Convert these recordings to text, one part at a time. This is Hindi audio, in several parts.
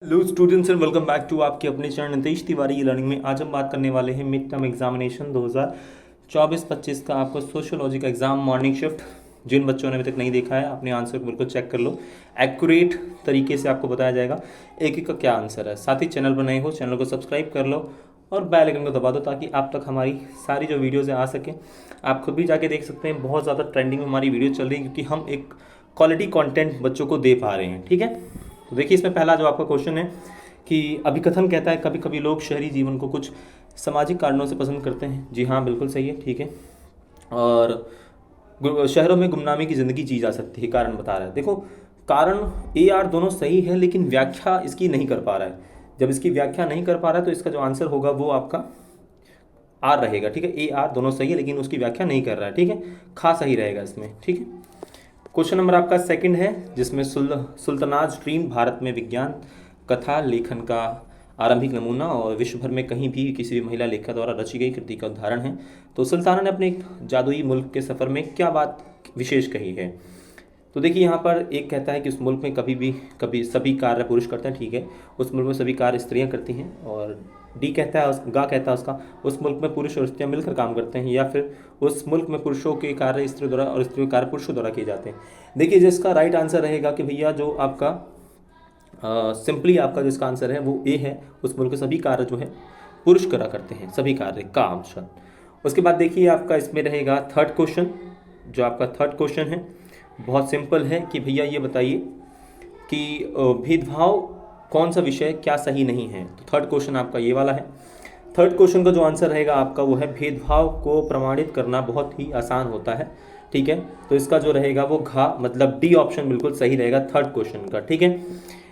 Hello students and welcome back to आपके अपने चैनल नितेश तिवारी लर्निंग में। आज हम बात करने वाले हैं मिड टर्म एग्जामिनेशन 2024-25 का आपको सोशियोलॉजी का एग्जाम मॉर्निंग शिफ्ट। जिन बच्चों ने अभी तक नहीं देखा है अपने आंसर को बिल्कुल चेक कर लो, एक्यूरेट तरीके से आपको बताया जाएगा एक एक का क्या आंसर है। साथ ही चैनल पर नए हो चैनल को सब्सक्राइब कर लो और बेल आइकन को दबा दो ताकि आप तक हमारी सारी जो वीडियोज़ आ सकें। आप खुद भी जाके देख सकते हैं, बहुत ज़्यादा ट्रेंडिंग में हमारी वीडियो चल रही है क्योंकि हम एक क्वालिटी कंटेंट बच्चों को दे पा रहे हैं। ठीक है, तो देखिए इसमें पहला जो आपका क्वेश्चन है कि अभिकथन कहता है कभी कभी लोग शहरी जीवन को कुछ सामाजिक कारणों से पसंद करते हैं। जी हाँ, बिल्कुल सही है। ठीक है, और शहरों में गुमनामी की ज़िंदगी जी जा सकती है, कारण बता रहा है। देखो, कारण ए आर दोनों सही है लेकिन व्याख्या इसकी नहीं कर पा रहा है। जब इसकी व्याख्या नहीं कर पा रहा है तो इसका जो आंसर होगा वो आपका आर रहेगा। ठीक है, ए आर दोनों सही है लेकिन उसकी व्याख्या नहीं कर रहा है। ठीक है, खा सही रहेगा इसमें। ठीक है, क्वेश्चन नंबर आपका सेकंड है जिसमें सुल्तानाज ड्रीम भारत में विज्ञान कथा लेखन का आरंभिक नमूना और विश्व भर में कहीं भी किसी भी महिला लेखक द्वारा रची गई कृति का उदाहरण है। तो सुल्ताना ने अपने एक जादुई मुल्क के सफ़र में क्या बात विशेष कही है। तो देखिए यहाँ पर एक कहता है कि उस मुल्क में कभी सभी कार्य पुरुष करते हैं। ठीक है, उस मुल्क में सभी कार्य स्त्रियाँ करती हैं। और डी कहता है गा कहता है उसका उस मुल्क में पुरुष और स्त्रियाँ मिलकर काम करते हैं, या फिर उस मुल्क में पुरुषों के कार्य स्त्रियों द्वारा और स्त्रियों के कार्य पुरुषों द्वारा किए जाते हैं। देखिए जिसका राइट आंसर रहेगा कि भैया जो आपका सिंपली आपका जिसका आंसर है वो ए है, उस मुल्क के सभी कार्य जो है पुरुष करा करते हैं, सभी कार्य का ऑप्शन। उसके बाद देखिए आपका इसमें रहेगा थर्ड क्वेश्चन। जो आपका थर्ड क्वेश्चन है बहुत सिंपल है कि भैया ये बताइए कि भेदभाव कौन सा विषय क्या सही नहीं है। तो थर्ड क्वेश्चन आपका ये वाला है। थर्ड क्वेश्चन का जो आंसर रहेगा आपका वो है भेदभाव को प्रमाणित करना बहुत ही आसान होता है। ठीक है, तो इसका जो रहेगा वो घा मतलब डी ऑप्शन बिल्कुल सही रहेगा थर्ड क्वेश्चन का। ठीक है,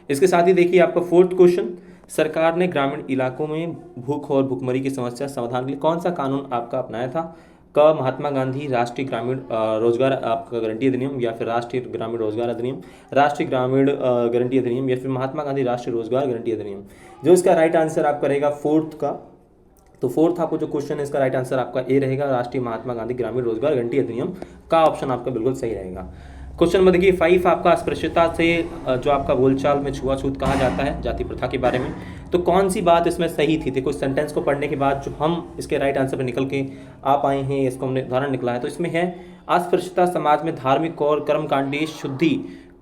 इसके साथ ही देखिए आपका फोर्थ क्वेश्चन, सरकार ने ग्रामीण इलाकों में भूख और भुखमरी की समस्या समाधान के लिए कौन सा कानून आपका अपनाया था। क महात्मा गांधी राष्ट्रीय ग्रामीण रोजगार आपका गारंटी अधिनियम, या फिर राष्ट्रीय ग्रामीण रोजगार अधिनियम, राष्ट्रीय ग्रामीण गारंटी अधिनियम, या फिर महात्मा गांधी राष्ट्रीय रोजगार गारंटी अधिनियम। जो इसका राइट आंसर आपका रहेगा फोर्थ का। तो फोर्थ आपको जो क्वेश्चन है इसका राइट आंसर आपका ए रहेगा, राष्ट्रीय महात्मा गांधी ग्रामीण रोजगार गारंटी अधिनियम का ऑप्शन आपका बिल्कुल सही रहेगा। क्वेश्चन नंबर देखिए 5 आपका अस्पृश्यता से जो आपका बोलचाल में छुआछूत कहा जाता है, जाति प्रथा के बारे में। तो कौन सी बात इसमें सही थी। देखो, सेंटेंस को पढ़ने के बाद जो हम इसके राइट आंसर पर निकल के आप आए हैं, इसको हमने उदाहरण निकला है। तो इसमें है अस्पृश्यता समाज में धार्मिक और कर्मकांडीय शुद्धि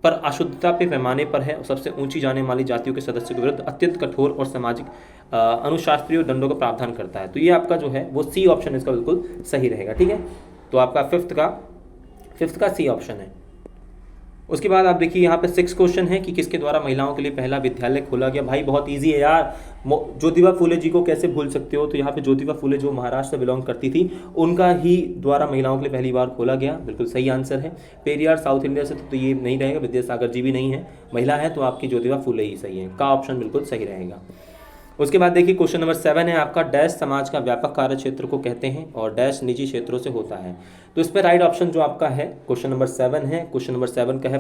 पर अशुद्धता पे पैमाने पर है और सबसे ऊंची जाने वाली जातियों के सदस्यों के विरुद्ध अत्यंत कठोर और सामाजिक अनुशास्त्रीय दंडों का प्रावधान करता है। तो ये आपका जो है वो सी ऑप्शन इसका बिल्कुल सही रहेगा। ठीक है, तो आपका फिफ्थ का सी ऑप्शन है। उसके बाद आप देखिए यहाँ पे 6 क्वेश्चन है कि किसके द्वारा महिलाओं के लिए पहला विद्यालय खोला गया। भाई बहुत इजी है यार, ज्योतिबा फूले जी को कैसे भूल सकते हो। तो यहाँ पे ज्योतिबा फूले जो महाराष्ट्र से बिलोंग करती थी उनका ही द्वारा महिलाओं के लिए पहली बार खोला गया, बिल्कुल सही आंसर है। पेरियार साउथ इंडिया से तो ये नहीं रहेगा, विद्यासागर जी भी नहीं है, महिला है तो आपकी ज्योतिबा फूले ही सही है, का ऑप्शन बिल्कुल सही रहेगा। उसके बाद देखिए क्वेश्चन नंबर 7 है आपका डैश समाज का व्यापक कार्य क्षेत्र को कहते हैं और डैश निजी क्षेत्रों से होता है। तो इस पर राइट ऑप्शन जो आपका है क्वेश्चन नंबर 7 है। क्वेश्चन नंबर 7 का है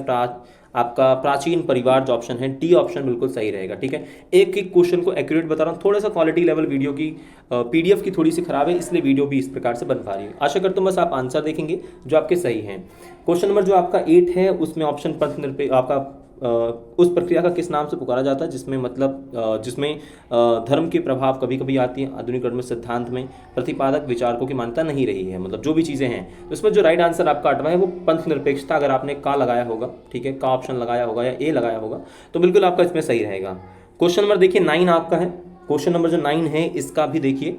आपका प्राचीन परिवार, जो ऑप्शन है डी ऑप्शन बिल्कुल सही रहेगा। ठीक है, एक एक क्वेश्चन को एक्यूरेट बता रहा हूँ, थोड़ा सा क्वालिटी लेवल वीडियो की पीडीएफ की थोड़ी सी खराब है इसलिए वीडियो भी इस प्रकार से बन पा रही है। आशा करता हूँ बस आप आंसर देखेंगे जो आपके सही हैं। क्वेश्चन नंबर जो आपका 8 है उसमें ऑप्शन पंथ निरपेक्ष आपका उस प्रक्रिया का किस नाम से पुकारा जाता है जिसमें धर्म के प्रभाव कभी कभी आती है, आधुनिक सिद्धांत में प्रतिपादक विचारकों की मान्यता नहीं रही है, मतलब जो भी चीज़ें हैं। तो इसमें जो राइट आंसर आपका 8वां है वो पंथ निरपेक्षता। अगर आपने का लगाया होगा, ठीक है, का ऑप्शन लगाया होगा या ए लगाया होगा तो बिल्कुल आपका इसमें सही रहेगा। क्वेश्चन नंबर देखिए 9 आपका है। क्वेश्चन नंबर जो 9 है इसका भी देखिए,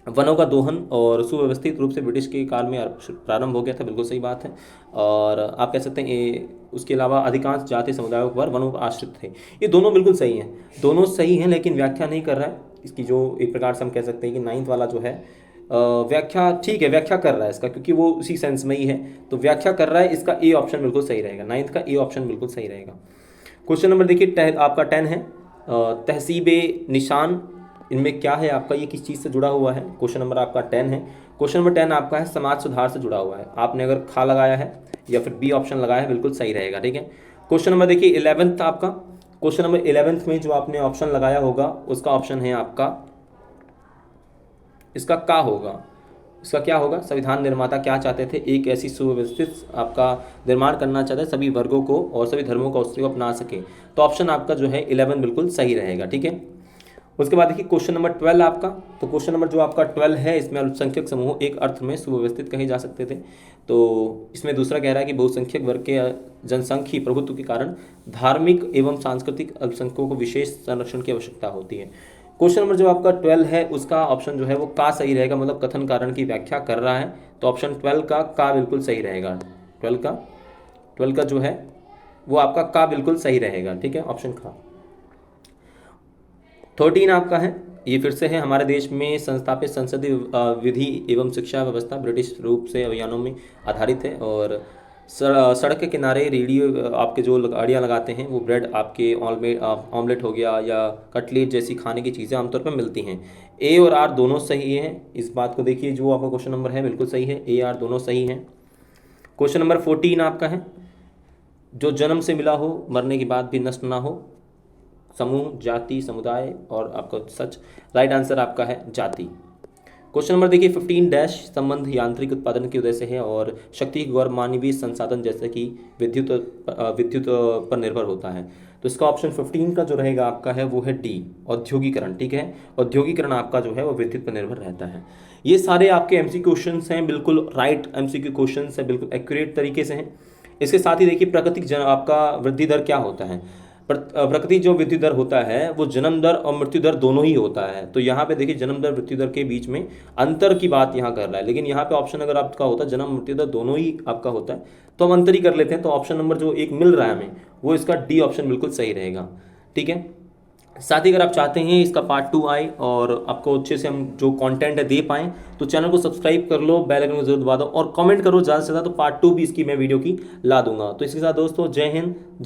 वनों का दोहन और सुव्यवस्थित रूप से ब्रिटिश के काल में प्रारंभ हो गया था, बिल्कुल सही बात है। और आप कह सकते हैं उसके अलावा अधिकांश जाति समुदायों पर वनों पर आश्रित थे। ये दोनों बिल्कुल सही हैं, दोनों सही हैं लेकिन व्याख्या नहीं कर रहा है इसकी। जो एक प्रकार से हम कह सकते हैं कि 9th वाला जो है व्याख्या ठीक है, व्याख्या कर रहा है इसका क्योंकि वो उसी सेंस में ही है, तो व्याख्या कर रहा है। इसका ए ऑप्शन बिल्कुल सही रहेगा, 9th का ए ऑप्शन बिल्कुल सही रहेगा। क्वेश्चन नंबर देखिए आपका 10 है, तहसीबे निशान इनमें क्या है आपका, ये किस चीज़ से जुड़ा हुआ है। क्वेश्चन नंबर आपका 10 है। क्वेश्चन नंबर 10 आपका है समाज सुधार से जुड़ा हुआ है। आपने अगर खा लगाया है या फिर बी ऑप्शन लगाया है बिल्कुल सही रहेगा। ठीक है, क्वेश्चन नंबर देखिए 11th आपका। क्वेश्चन नंबर 11th में जो आपने ऑप्शन लगाया होगा उसका ऑप्शन है आपका इसका का होगा। इसका क्या होगा, संविधान निर्माता क्या चाहते थे, एक ऐसी सुव्यवस्थित आपका निर्माण करना चाहते हैं सभी वर्गों को और सभी धर्मों का उसको अपना सके। तो ऑप्शन आपका जो है 11 बिल्कुल सही रहेगा। ठीक है, उसके बाद देखिए क्वेश्चन नंबर 12 आपका। तो क्वेश्चन नंबर जो आपका 12 है, इसमें अल्पसंख्यक समूह एक अर्थ में सुव्यवस्थित कहे जा सकते थे। तो इसमें दूसरा कह रहा है कि बहुसंख्यक वर्ग के जनसंख्यी प्रभुत्व के कारण धार्मिक एवं सांस्कृतिक अल्पसंख्यकों को विशेष संरक्षण की आवश्यकता होती है। क्वेश्चन नंबर जो आपका 12 है उसका ऑप्शन जो है वो का सही रहेगा, मतलब कथन कारण की व्याख्या कर रहा है। तो ऑप्शन 12 का बिल्कुल सही रहेगा। 12 का जो है वो आपका का बिल्कुल सही रहेगा। ठीक है, ऑप्शन का। 13 आपका है, ये फिर से है, हमारे देश में संस्थापित संसदीय विधि एवं शिक्षा व्यवस्था ब्रिटिश रूप से अभियानों में आधारित है और सड़क के किनारे रेडियो आपके जो गाड़ियाँ लगाते हैं वो ब्रेड आपके ऑमलेट हो गया या कटलेट जैसी खाने की चीज़ें आमतौर पर मिलती हैं। ए और आर दोनों सही हैं, इस बात को देखिए, जो आपका क्वेश्चन नंबर है बिल्कुल सही है, ए आर दोनों सही हैं। क्वेश्चन नंबर 14 आपका है, जो जन्म से मिला हो मरने के बाद भी नष्ट ना हो, समूह, जाति, समुदाय और आपका सच। राइट आंसर आपका है जाति। क्वेश्चन नंबर देखिए 15 डैश संबंध यांत्रिक उत्पादन की वजह से है और शक्ति गौर मानवीय संसाधन जैसे कि विद्युत पर निर्भर होता है। तो इसका ऑप्शन 15 का जो रहेगा आपका है वो है डी, औद्योगिकरण। ठीक है, औद्योगिकरण आपका जो है वो विद्युत पर निर्भर रहता है। ये सारे आपके एमसीक्यू क्वेश्चंस हैं, बिल्कुल राइट एमसीक्यू क्वेश्चंस हैं, बिल्कुल एक्यूरेट तरीके से हैं। इसके साथ ही देखिए प्राकृतिक आपका वृद्धि दर क्या होता है। प्रकृति जो वृद्धि दर होता है वो जन्म दर और मृत्यु दर दोनों ही होता है। तो यहाँ पे देखिए जन्म दर मृत्यु दर के बीच में अंतर की बात यहाँ कर रहा है, लेकिन यहाँ पे ऑप्शन अगर आपका होता है जन्म मृत्यु दर दोनों ही आपका होता है तो हम अंतर ही कर लेते हैं। तो ऑप्शन नंबर जो एक मिल रहा है हमें वो इसका डी ऑप्शन बिल्कुल सही रहेगा। ठीक है, साथ ही अगर आप चाहते हैं इसका पार्ट 2 आए और आपको अच्छे से हम जो कंटेंट है दे पाएँ तो चैनल को सब्सक्राइब कर लो, बेल आइकन को जरूर दबा दो और कमेंट करो ज़्यादा से ज़्यादा, तो पार्ट 2 भी इसकी मैं वीडियो की ला दूंगा। तो इसके साथ दोस्तों जय हिंद, जय